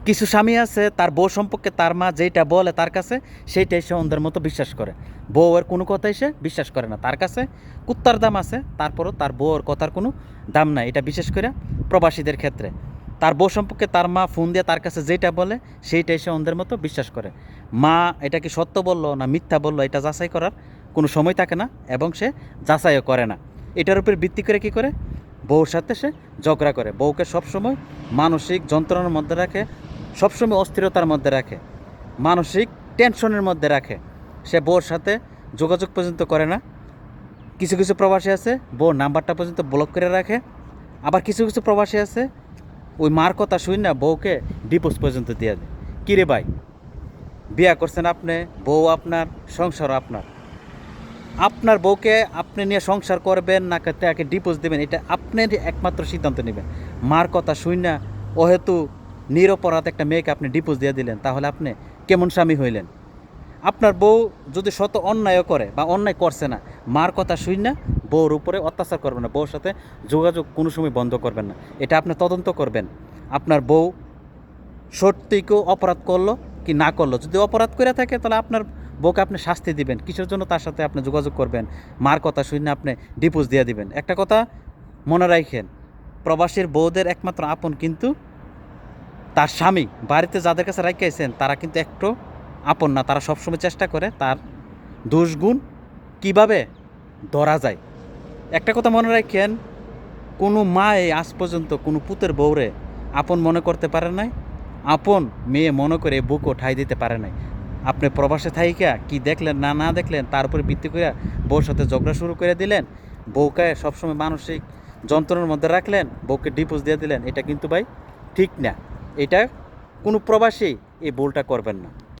কিছু স্বামী আছে তার বউ সম্পর্কে তার মা যেটা বলে তার কাছে সেইটাই সে অন্ধের মতো বিশ্বাস করে। বউয়ের কোনো কথাই সে বিশ্বাস করে না। তার কাছে কুত্তার দাম আছে, তারপরও তার বউয়ের কথার কোনো দাম নাই। এটা বিশেষ করে প্রবাসীদের ক্ষেত্রে। তার বউ সম্পর্কে তার মা ফোন দিয়ে তার কাছে যেটা বলে সেইটাই সে অন্ধের মতো বিশ্বাস করে। মা এটা কি সত্য বললো না মিথ্যা বললো এটা যাচাই করার কোনো সময় থাকে না, এবং সে যাচাইও করে না। এটার উপর ভিত্তি করে কী করে, বউর সাথে সে ঝগড়া করে, বউকে সবসময় মানসিক যন্ত্রণার মধ্যে রাখে, সবসময় অস্থিরতার মধ্যে রাখে, মানসিক টেনশনের মধ্যে রাখে। সে বউর সাথে যোগাযোগ পর্যন্ত করে না। কিছু কিছু প্রবাসী আছে বউর নাম্বারটা পর্যন্ত ব্লক করে রাখে। আবার কিছু কিছু প্রবাসী আছে ওই মার কথা শুই না বউকে ডিভোর্স পর্যন্ত দিয়ে দেয়। কিরে ভাই, বিয়া করছেন আপনি, বউ আপনার, সংসারও আপনার। আপনার বউকে আপনি নিয়ে সংসার করবেন না তাকে ডিভোর্স দেবেন, এটা আপনার একমাত্র সিদ্ধান্ত নেবেন। মার কথা শুই না অহেতু নিরপরাধ একটা মেয়েকে আপনি ডিভোর্স দিয়ে দিলেন, তাহলে আপনি কেমন স্বামী হইলেন? আপনার বউ যদি শত অন্যায়ও করে বা অন্যায় করছে না, মার কথা শুই না বউর উপরে অত্যাচার করবেন না, বউর সাথে যোগাযোগ কোনো সময় বন্ধ করবেন না। এটা আপনি তদন্ত করবেন আপনার বউ সত্যিই কেউ অপরাধ করলো কি না করলো। যদি অপরাধ করে থাকে তাহলে আপনার বউকে আপনি শাস্তি দিবেন, কিসের জন্য তার সাথে আপনি যোগাযোগ করবেন, মার কথা শুনে আপনি ডিভোর্স দিয়ে দিবেন। একটা কথা মনে রাখেন, প্রবাসীর বউদের একমাত্র আপন কিন্তু তার স্বামী। বাড়িতে যাদের কাছে রাখিয়েছেন তারা কিন্তু একটু আপন না, তারা সবসময় চেষ্টা করে তার দোষগুণ কীভাবে ধরা যায়। একটা কথা মনে রাখেন, কোনো মায়ে আজ পর্যন্ত কোনো পুতের বউরে আপন মনে করতে পারে নাই, আপন মেয়ে মনে করে বুকও ঠাই দিতে পারে নাই। আপনি প্রবাসে থাইকা কি দেখলেন না না দেখলেন তার উপরে ভিত্তি করে বউর সাথে ঝগড়া শুরু করে দিলেন, বউকে সবসময় মানসিক যন্ত্রণার মধ্যে রাখলেন, বউকে ডিভোর্স দিয়ে দিলেন। এটা কিন্তু ভাই ঠিক না। এটা কোনো প্রবাসী এই ভুলটা করবেন না।